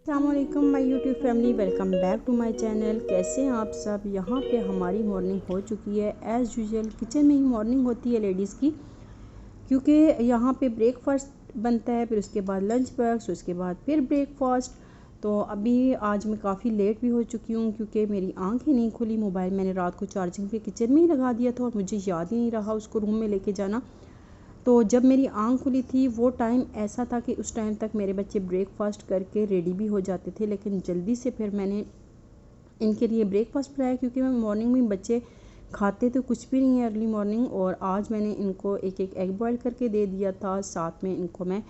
अस्सलामुअलैकुम my YouTube family, welcome back to my channel. कैसे हैं आप सब। यहाँ पे हमारी मॉर्निंग हो चुकी है। एज़ यूजुअल किचन में ही मॉर्निंग होती है लेडीज़ की, क्योंकि यहाँ पे ब्रेकफास्ट बनता है, फिर उसके बाद लंच बॉक्स, उसके बाद फिर ब्रेकफास्ट। तो अभी आज मैं काफ़ी लेट भी हो चुकी हूँ क्योंकि मेरी आँखें नहीं खुली। मोबाइल मैंने रात को चार्जिंग पे किचन में ही लगा दिया था और मुझे याद ही नहीं रहा उसको रूम में लेके जाना। तो जब मेरी आँख खुली थी वो टाइम ऐसा था कि उस टाइम तक मेरे बच्चे ब्रेकफास्ट करके रेडी भी हो जाते थे, लेकिन जल्दी से फिर मैंने इनके लिए ब्रेकफास्ट बनाया क्योंकि मैं मॉर्निंग में बच्चे खाते तो कुछ भी नहीं है अर्ली मॉर्निंग। और आज मैंने इनको एक एक एग बॉयल करके दे दिया था, साथ में इनको मैं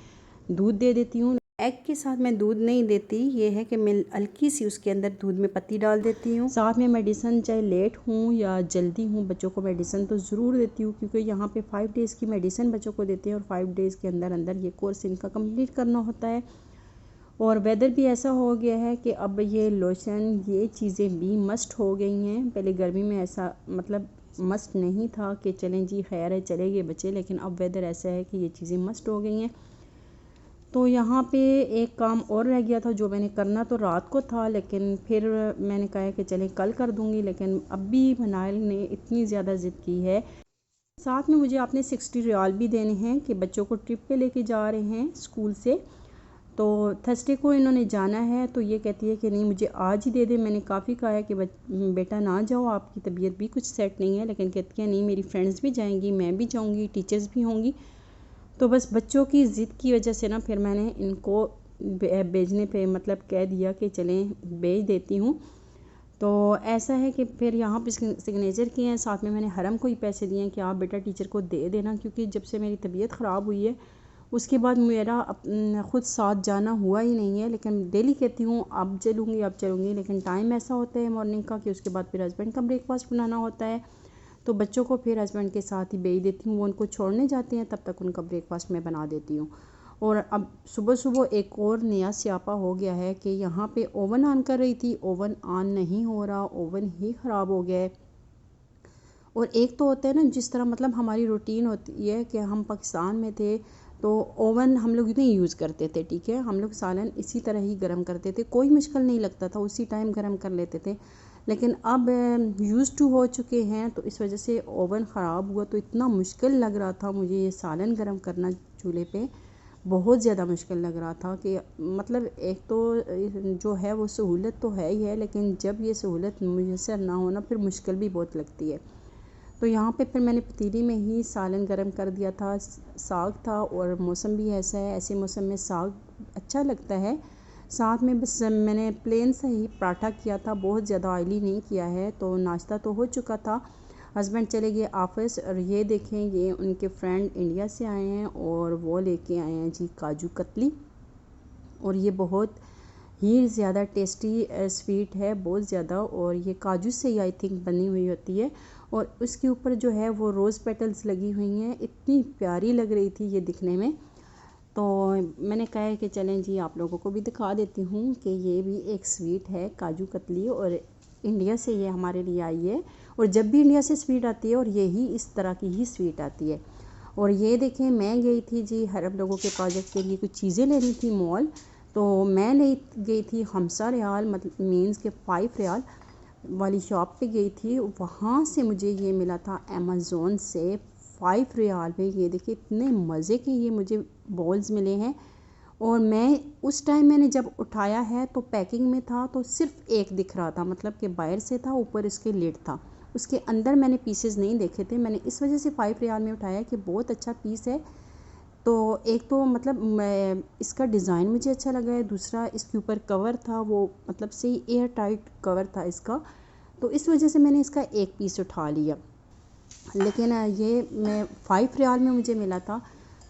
दूध दे देती हूँ। एग के साथ मैं दूध नहीं देती, ये है कि मैं हल्की सी उसके अंदर दूध में पत्ती डाल देती हूँ। साथ में मेडिसिन, चाहे लेट हूँ या जल्दी हूँ, बच्चों को मेडिसिन तो ज़रूर देती हूँ क्योंकि यहाँ पे 5 डेज़ की मेडिसिन बच्चों को देते हैं और 5 डेज़ के अंदर अंदर ये कोर्स इनका कंप्लीट करना होता है। और वेदर भी ऐसा हो गया है कि अब ये लोशन, ये चीज़ें भी मस्ट हो गई हैं। पहले गर्मी में ऐसा मतलब मस्ट नहीं था कि चलें जी खैर है चलेंगे बच्चे, लेकिन अब वेदर ऐसा है कि ये चीज़ें मस्ट हो गई हैं। तो यहाँ पे एक काम और रह गया था जो मैंने करना तो रात को था, लेकिन फिर मैंने कहा कि चलें कल कर दूँगी, लेकिन अभी मनाइल ने इतनी ज़्यादा ज़िद की है। साथ में मुझे आपने 60 रियाल भी देने हैं कि बच्चों को ट्रिप पे लेके जा रहे हैं स्कूल से। तो थर्सडे को इन्होंने जाना है, तो ये कहती है कि नहीं मुझे आज ही दे दे। मैंने काफ़ी कहा है कि बेटा ना जाओ, आपकी तबीयत भी कुछ सेट नहीं है, लेकिन कहती है नहीं मेरी फ्रेंड्स भी जाएंगी, मैं भी जाऊंगी, टीचर्स भी होंगी। तो बस बच्चों की ज़िद की वजह से ना फिर मैंने इनको भेजने पे मतलब कह दिया कि चलें भेज देती हूँ। तो ऐसा है कि फिर यहाँ पे सिग्नेचर किए हैं, साथ में मैंने हरम को ही पैसे दिए हैं कि आप बेटा टीचर को दे देना, क्योंकि जब से मेरी तबीयत ख़राब हुई है उसके बाद मेरा ख़ुद साथ जाना हुआ ही नहीं है। लेकिन डेली कहती हूँ अब चलूँगी, लेकिन टाइम ऐसा होता है मॉर्निंग का कि उसके बाद फिर हस्बैंड का ब्रेकफास्ट बनाना होता है। तो बच्चों को फिर हस्बैंड के साथ ही भेज देती हूँ, वो उनको छोड़ने जाते हैं, तब तक उनका ब्रेकफास्ट मैं बना देती हूँ। और अब सुबह सुबह एक और नया स्यापा हो गया है कि यहाँ पे ओवन ऑन कर रही थी, ओवन ऑन नहीं हो रहा, ओवन ही ख़राब हो गया है। और एक तो होता है ना जिस तरह मतलब हमारी रूटीन होती है कि हम पाकिस्तान में थे तो ओवन हम लोग नहीं यूज़ करते थे, ठीक है, हम लोग सालन इसी तरह ही गर्म करते थे, कोई मुश्किल नहीं लगता था, उसी टाइम गर्म कर लेते थे। लेकिन अब यूज़ टू हो चुके हैं तो इस वजह से ओवन ख़राब हुआ तो इतना मुश्किल लग रहा था मुझे ये सालन गर्म करना चूल्हे पे, बहुत ज़्यादा मुश्किल लग रहा था कि मतलब एक तो जो है वो सहूलत तो है ही है, लेकिन जब ये सहूलत मुयसर ना होना फिर मुश्किल भी बहुत लगती है। तो यहाँ पे फिर मैंने पतीली में ही सालन गरम कर दिया था, साग था और मौसम भी ऐसा है, ऐसे मौसम में साग अच्छा लगता है। साथ में बस मैंने प्लेन से ही पराठा किया था, बहुत ज़्यादा ऑयली नहीं किया है। तो नाश्ता तो हो चुका था, हस्बैंड चले गए ऑफिस और ये देखें ये उनके फ्रेंड इंडिया से आए हैं और वो लेके आए हैं जी काजू कतली। और ये बहुत ही ज़्यादा टेस्टी स्वीट है, बहुत ज़्यादा, और ये काजू से ही आई थिंक बनी हुई होती है। और उसके ऊपर जो है वो रोज़ पेटल्स लगी हुई हैं, इतनी प्यारी लग रही थी ये दिखने में। तो मैंने कहा है कि चलें जी आप लोगों को भी दिखा देती हूँ कि ये भी एक स्वीट है काजू कतली, और इंडिया से ये हमारे लिए आई है। और जब भी इंडिया से स्वीट आती है और यही इस तरह की ही स्वीट आती है। और ये देखें मैं गई थी जी हरब लोगों के प्रोजेक्ट के लिए कुछ चीज़ें लेनी थी मॉल, तो मैं ले गई थी हमसा रियाल मतलब मीन्स के 5 रियाल वाली शॉप पे गई थी। वहाँ से मुझे ये मिला था अमेज़ोन से 5 रियाल में। ये देखिए इतने मज़े के ये मुझे बॉल्स मिले हैं। और मैं उस टाइम मैंने जब उठाया है तो पैकिंग में था तो सिर्फ एक दिख रहा था, मतलब कि बाहर से था, ऊपर इसके लिड था, उसके अंदर मैंने पीसेस नहीं देखे थे। मैंने इस वजह से 5 रियाल में उठाया कि बहुत अच्छा पीस है। तो एक तो मतलब मैं इसका डिज़ाइन मुझे अच्छा लगा है, दूसरा इसके ऊपर कवर था वो मतलब से एयर टाइट कवर था इसका, तो इस वजह से मैंने इसका एक पीस उठा लिया। लेकिन ये मैं 5 रियाल में मुझे मिला था।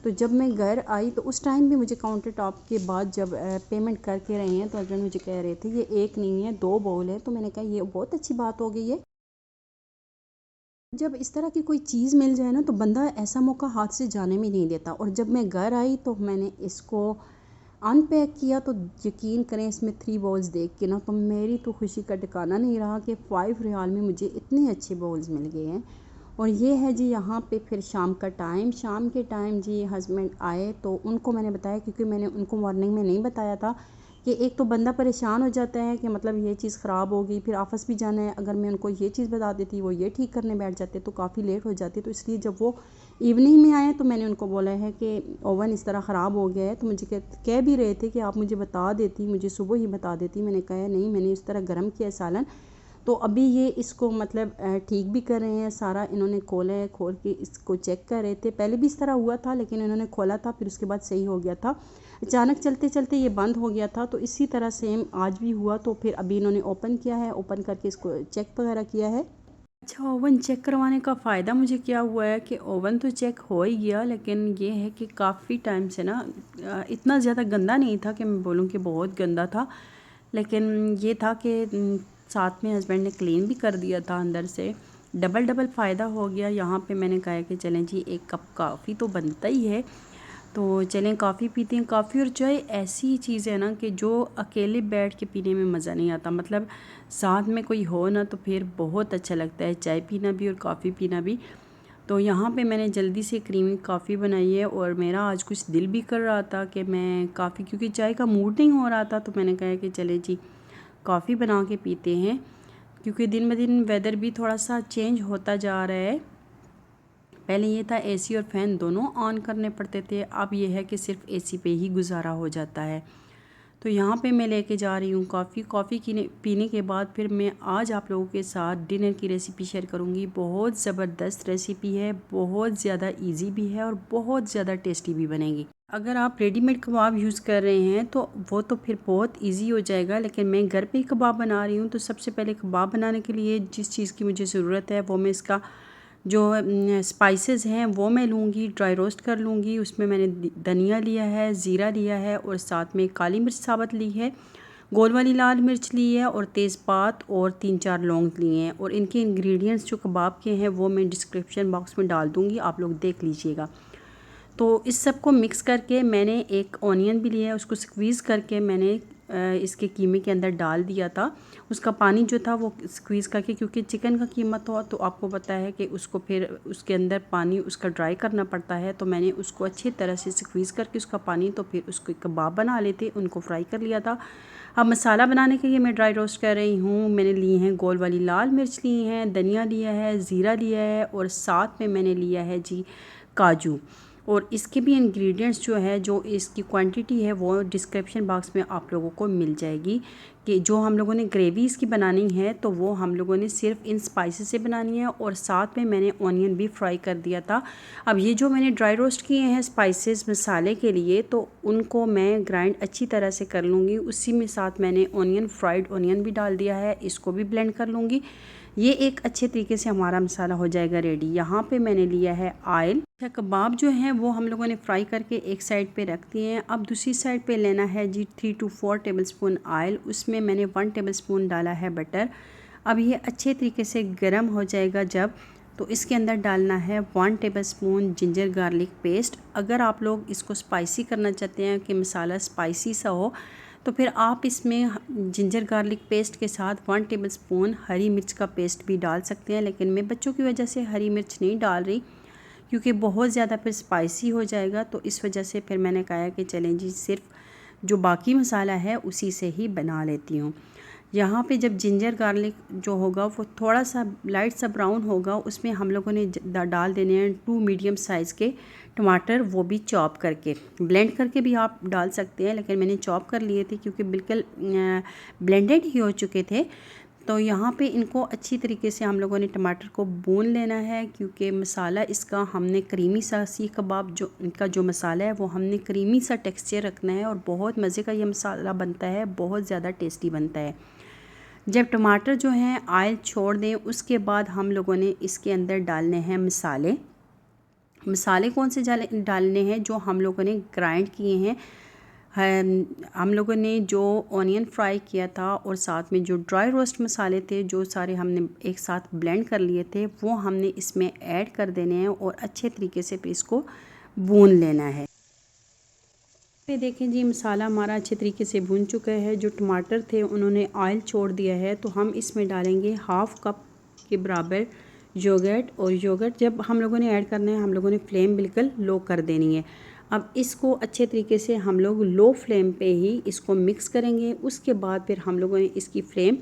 तो जब मैं घर आई तो उस टाइम भी मुझे काउंटर टॉप के बाद जब पेमेंट करके रहे हैं तो हस्बैंड मुझे कह रहे थे ये एक नहीं है 2 बाउल है, तो मैंने कहा ये बहुत अच्छी बात हो गई है। जब इस तरह की कोई चीज़ मिल जाए ना तो बंदा ऐसा मौका हाथ से जाने में नहीं देता। और जब मैं घर आई तो मैंने इसको अनपैक किया तो यकीन करें इसमें 3 बाउल्स देख के ना तो मेरी तो खुशी का ठिकाना नहीं रहा कि 5 रियाल में मुझे इतने अच्छे बाउल्स मिल गए हैं। और ये है जी यहाँ पे फिर शाम का टाइम, शाम के टाइम जी हस्बैंड आए तो उनको मैंने बताया, क्योंकि मैंने उनको मॉर्निंग में नहीं बताया था कि एक तो बंदा परेशान हो जाता है कि मतलब ये चीज़ ख़राब हो गई, फिर ऑफिस भी जाना है, अगर मैं उनको ये चीज़ बता देती वो ये ठीक करने बैठ जाते तो काफ़ी लेट हो जाती। तो इसलिए जब वो इवनिंग में आए तो मैंने उनको बोला है कि ओवन इस तरह ख़राब हो गया है। तो मुझे कह भी रहे थे कि आप मुझे बता देती, मुझे सुबह ही बता देती। मैंने कहा नहीं, मैंने इस तरह गर्म किया सालन। तो अभी ये इसको मतलब ठीक भी कर रहे हैं सारा। इन्होंने खोला है, खोल के इसको चेक कर रहे थे। पहले भी इस तरह हुआ था लेकिन इन्होंने खोला था, फिर उसके बाद सही हो गया था। अचानक चलते चलते ये बंद हो गया था, तो इसी तरह सेम आज भी हुआ। तो फिर अभी इन्होंने ओपन किया है, ओपन करके इसको चेक वगैरह किया है। अच्छा, ओवन चेक करवाने का फ़ायदा मुझे क्या हुआ है कि ओवन तो चेक हो ही गया, लेकिन ये है कि काफ़ी टाइम से ना इतना ज़्यादा गंदा नहीं था कि मैं बोलूँ कि बहुत गंदा था, लेकिन ये था कि साथ में हस्बैंड ने क्लीन भी कर दिया था अंदर से। डबल फ़ायदा हो गया। यहाँ पे मैंने कहा कि चलें जी, एक कप कॉफ़ी तो बनता ही है, तो चलें कॉफ़ी पीते हैं। कॉफ़ी और चाय ऐसी चीज़ है ना कि जो अकेले बैठ के पीने में मज़ा नहीं आता, मतलब साथ में कोई हो ना तो फिर बहुत अच्छा लगता है चाय पीना भी और कॉफ़ी पीना भी। तो यहाँ पे मैंने जल्दी से क्रीमी कॉफ़ी बनाई है और मेरा आज कुछ दिल भी कर रहा था कि मैं कॉफ़ी, क्योंकि चाय का मूड नहीं हो रहा था, तो मैंने कहा कि चले जी कॉफ़ी बना के पीते हैं, क्योंकि दिन ब दिन वेदर भी थोड़ा सा चेंज होता जा रहा है। पहले ये था एसी और फ़ैन दोनों ऑन करने पड़ते थे, अब ये है कि सिर्फ एसी पे ही गुजारा हो जाता है। तो यहाँ पे मैं लेके जा रही हूँ कॉफ़ी पीने के बाद फिर मैं आज आप लोगों के साथ डिनर की रेसिपी शेयर करूँगी। बहुत ज़बरदस्त रेसिपी है, बहुत ज़्यादा इजी भी है और बहुत ज़्यादा टेस्टी भी बनेगी। अगर आप रेडीमेड कबाब यूज़ कर रहे हैं तो वो तो फिर बहुत इजी हो जाएगा, लेकिन मैं घर पे ही कबाब बना रही हूँ। तो सबसे पहले कबाब बनाने के लिए जिस चीज़ की मुझे ज़रूरत है वो मैं इसका जो स्पाइसेस हैं वो मैं लूँगी, ड्राई रोस्ट कर लूँगी। उसमें मैंने धनिया लिया है, ज़ीरा लिया है और साथ में काली मिर्च साबुत ली है, गोल वाली लाल मिर्च ली है और तेज़पात और 3-4 लौंग लिए हैं। और इनके इंग्रेडिएंट्स जो कबाब के हैं वो मैं डिस्क्रिप्शन बॉक्स में डाल दूँगी, आप लोग देख लीजिएगा। तो इस सब को मिक्स करके मैंने एक ऑनियन भी लिया है, उसको स्क्वीज़ करके मैंने इसके कीमे के अंदर डाल दिया था। उसका पानी जो था वो स्क्वीज़ करके, क्योंकि चिकन का कीमा तो आपको पता है कि उसको फिर उसके अंदर पानी उसका ड्राई करना पड़ता है। तो मैंने उसको अच्छी तरह से स्क्वीज़ करके उसका पानी, तो फिर उसको कबाब बना लेते, उनको फ्राई कर लिया था। अब मसाला बनाने के लिए मैं ड्राई रोस्ट कर रही हूँ। मैंने लिए हैं गोल वाली लाल मिर्च ली हैं, धनिया लिया है, ज़ीरा लिया है और साथ में मैंने लिया है जी काजू। और इसके भी इंग्रेडिएंट्स जो है, जो इसकी क्वांटिटी है वो डिस्क्रिप्शन बॉक्स में आप लोगों को मिल जाएगी। कि जो हम लोगों ने ग्रेवी इसकी बनानी है तो वो हम लोगों ने सिर्फ इन स्पाइसेस से बनानी है और साथ में मैंने ऑनियन भी फ्राई कर दिया था। अब ये जो मैंने ड्राई रोस्ट किए हैं स्पाइसेस मसाले के लिए, तो उनको मैं ग्राइंड अच्छी तरह से कर लूँगी। उसी में साथ मैंने फ्राइड ऑनियन भी डाल दिया है, इसको भी ब्लेंड कर लूँगी। ये एक अच्छे तरीके से हमारा मसाला हो जाएगा रेडी। यहाँ पे मैंने लिया है ऑयल। कबाब जो है वो हम लोगों ने फ्राई करके एक साइड पे रख दिए हैं। अब दूसरी साइड पे लेना है जी 3 to 4 टेबलस्पून ऑयल। उसमें मैंने 1 टेबलस्पून डाला है बटर। अब ये अच्छे तरीके से गर्म हो जाएगा जब, तो इसके अंदर डालना है 1 टेबलस्पून जिंजर गार्लिक पेस्ट। अगर आप लोग इसको स्पाइसी करना चाहते हैं कि मसाला स्पाइसी सा हो, तो फिर आप इसमें जिंजर गार्लिक पेस्ट के साथ 1 टेबलस्पून हरी मिर्च का पेस्ट भी डाल सकते हैं। लेकिन मैं बच्चों की वजह से हरी मिर्च नहीं डाल रही, क्योंकि बहुत ज़्यादा फिर स्पाइसी हो जाएगा। तो इस वजह से फिर मैंने कहा कि चलें जी, सिर्फ जो बाकी मसाला है उसी से ही बना लेती हूँ। यहाँ पे जब जिंजर गार्लिक जो होगा वो थोड़ा सा लाइट सा ब्राउन होगा, उसमें हम लोगों ने डाल देने हैं 2 मीडियम साइज़ के टमाटर, वो भी चॉप करके। ब्लेंड करके भी आप डाल सकते हैं, लेकिन मैंने चॉप कर लिए थे क्योंकि बिल्कुल ब्लेंडेड ही हो चुके थे। तो यहाँ पे इनको अच्छी तरीके से हम लोगों ने टमाटर को भून लेना है, क्योंकि मसाला इसका हमने क्रीमी सा सीख कबाब जो इनका जो मसाला है वो हमने क्रीमी सा टेक्सचर रखना है और बहुत मज़े का ये मसाला बनता है, बहुत ज़्यादा टेस्टी बनता है। जब टमाटर जो हैं ऑयल छोड़ दें, उसके बाद हम लोगों ने इसके अंदर डालने हैं मसाले। मसाले कौन से डालने हैं? जो हम लोगों ने ग्राइंड किए हैं। हम लोगों ने जो ऑनियन फ्राई किया था और साथ में जो ड्राई रोस्ट मसाले थे, जो सारे हमने एक साथ ब्लेंड कर लिए थे, वो हमने इसमें ऐड कर देने हैं और अच्छे तरीके से फिर इसको भून लेना है। पे देखें जी, मसाला हमारा अच्छे तरीके से भून चुका है। जो टमाटर थे उन्होंने ऑयल छोड़ दिया है, तो हम इसमें डालेंगे 1/2 कप के बराबर योगर्ट। और योगर्ट जब हम लोगों ने ऐड करना है, हम लोगों ने फ्लेम बिल्कुल लो कर देनी है। अब इसको अच्छे तरीके से हम लोग लो फ्लेम पे ही इसको मिक्स करेंगे। उसके बाद फिर हम लोगों ने इसकी फ्लेम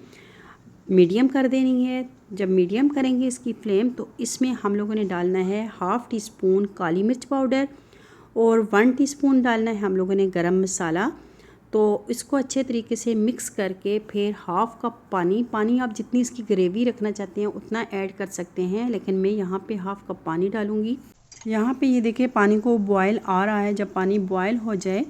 मीडियम कर देनी है। जब मीडियम करेंगे इसकी फ्लेम तो इसमें हम लोगों ने डालना है 1/2 टीस्पून काली मिर्च पाउडर और 1 टीस्पून डालना है हम लोगों ने गरम मसाला। तो इसको अच्छे तरीके से मिक्स करके फिर 1/2 कप पानी आप जितनी इसकी ग्रेवी रखना चाहते हैं उतना ऐड कर सकते हैं, लेकिन मैं यहाँ पे 1/2 कप पानी डालूँगी। यहाँ पे ये देखिए पानी को बॉयल आ रहा है। जब पानी बॉयल हो जाए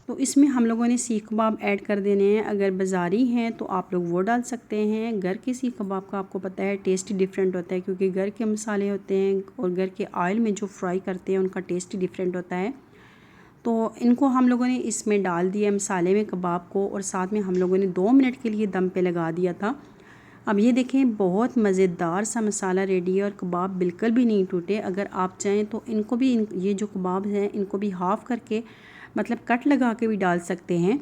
तो इसमें हम लोगों ने सीख कबाब ऐड कर देने हैं। अगर बाज़ारी हैं तो आप लोग वो डाल सकते हैं। घर के सीख कबाब का आपको पता है टेस्ट डिफरेंट होता है, क्योंकि घर के मसाले होते हैं और घर के ऑयल में जो फ्राई करते हैं उनका टेस्ट डिफरेंट होता है। तो इनको हम लोगों ने इसमें डाल दिया मसाले में कबाब को, और साथ में हम लोगों ने 2 मिनट के लिए दम पे लगा दिया था। अब ये देखें बहुत मज़ेदार सा मसाला रेडी है और कबाब बिल्कुल भी नहीं टूटे। अगर आप चाहें तो इनको भी ये जो कबाब हैं इनको भी हाफ़ करके मतलब कट लगा के भी डाल सकते हैं,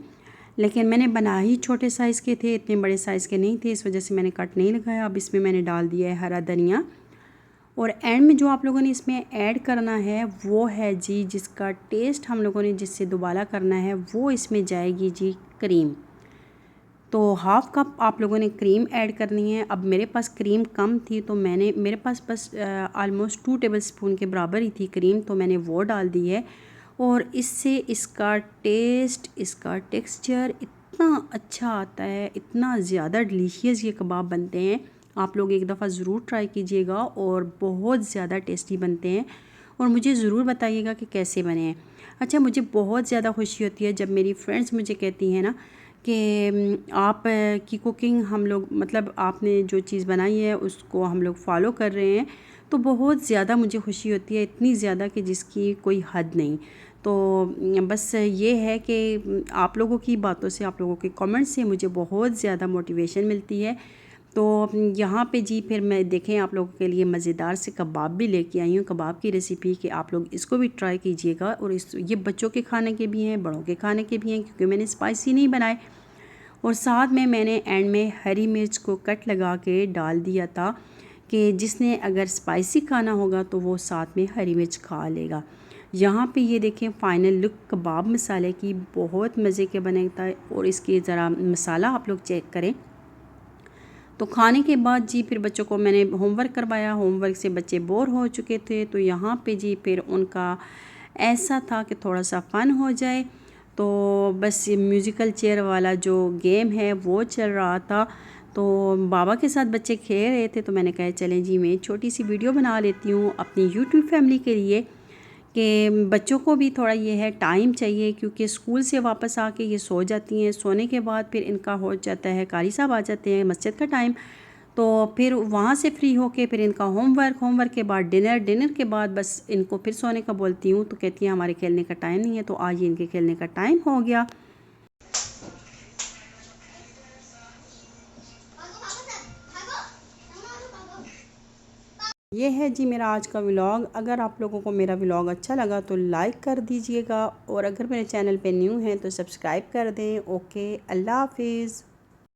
लेकिन मैंने बना ही छोटे साइज़ के थे, इतने बड़े साइज़ के नहीं थे, इस वजह से मैंने कट नहीं लगाया। अब इसमें मैंने डाल दिया है हरा धनिया, और एंड में जो आप लोगों ने इसमें ऐड करना है वो है जी, जिसका टेस्ट हम लोगों ने जिससे दोबारा करना है वो इसमें जाएगी जी क्रीम। तो 1/2 कप आप लोगों ने क्रीम ऐड करनी है। अब मेरे पास क्रीम कम थी तो मेरे पास बस आलमोस्ट 2 टेबलस्पून के बराबर ही थी क्रीम, तो मैंने वो डाल दी है। और इससे इसका टेस्ट, इसका टेक्सचर इतना अच्छा आता है, इतना ज़्यादा डिलीशियस ये कबाब बनते हैं। आप लोग एक दफ़ा ज़रूर ट्राई कीजिएगा और बहुत ज़्यादा टेस्टी बनते हैं, और मुझे ज़रूर बताइएगा कि कैसे बने हैं। अच्छा, मुझे बहुत ज़्यादा खुशी होती है जब मेरी फ्रेंड्स मुझे कहती हैं ना कि आप की कुकिंग हम लोग मतलब आपने जो चीज़ बनाई है उसको हम लोग फॉलो कर रहे हैं, तो बहुत ज़्यादा मुझे खुशी होती है, इतनी ज़्यादा कि जिसकी कोई हद नहीं। तो बस ये है कि आप लोगों की बातों से, आप लोगों के कमेंट से मुझे बहुत ज़्यादा मोटिवेशन मिलती है। तो यहाँ पे जी फिर मैं देखें आप लोगों के लिए मज़ेदार से कबाब भी लेके आई हूँ, कबाब की रेसिपी, कि आप लोग इसको भी ट्राई कीजिएगा। और ये बच्चों के खाने के भी हैं, बड़ों के खाने के भी हैं, क्योंकि मैंने स्पाइसी नहीं बनाए। और साथ में मैंने एंड में हरी मिर्च को कट लगा के डाल दिया था कि जिसने अगर स्पाइसी खाना होगा तो वो साथ में हरी मिर्च खा लेगा। यहाँ पे ये देखें फाइनल लुक कबाब मसाले की, बहुत मज़े के बनता है। और इसकी ज़रा मसाला आप लोग चेक करें। तो खाने के बाद जी फिर बच्चों को मैंने होमवर्क करवाया। होमवर्क से बच्चे बोर हो चुके थे, तो यहाँ पे जी फिर उनका ऐसा था कि थोड़ा सा फ़न हो जाए, तो बस ये म्यूज़िकल चेयर वाला जो गेम है वो चल रहा था। तो बाबा के साथ बच्चे खेल रहे थे, तो मैंने कहा चलें जी मैं छोटी सी वीडियो बना लेती हूँ अपनी यूट्यूब फैमिली के लिए, कि बच्चों को भी थोड़ा ये है टाइम चाहिए, क्योंकि स्कूल से वापस आके ये सो जाती हैं। सोने के बाद फिर इनका हो जाता है, कारी साहब आ जाते हैं मस्जिद का टाइम, तो फिर वहाँ से फ्री होके फिर इनका होमवर्क के बाद डिनर के बाद बस इनको फिर सोने का बोलती हूँ। तो कहती हैं हमारे खेलने का टाइम नहीं है, तो आज इनके खेलने का टाइम हो गया। ये है जी मेरा आज का व्लॉग। अगर आप लोगों को मेरा व्लॉग अच्छा लगा तो लाइक कर दीजिएगा, और अगर मेरे चैनल पे न्यू हैं तो सब्सक्राइब कर दें। ओके, अल्लाह हाफिज़।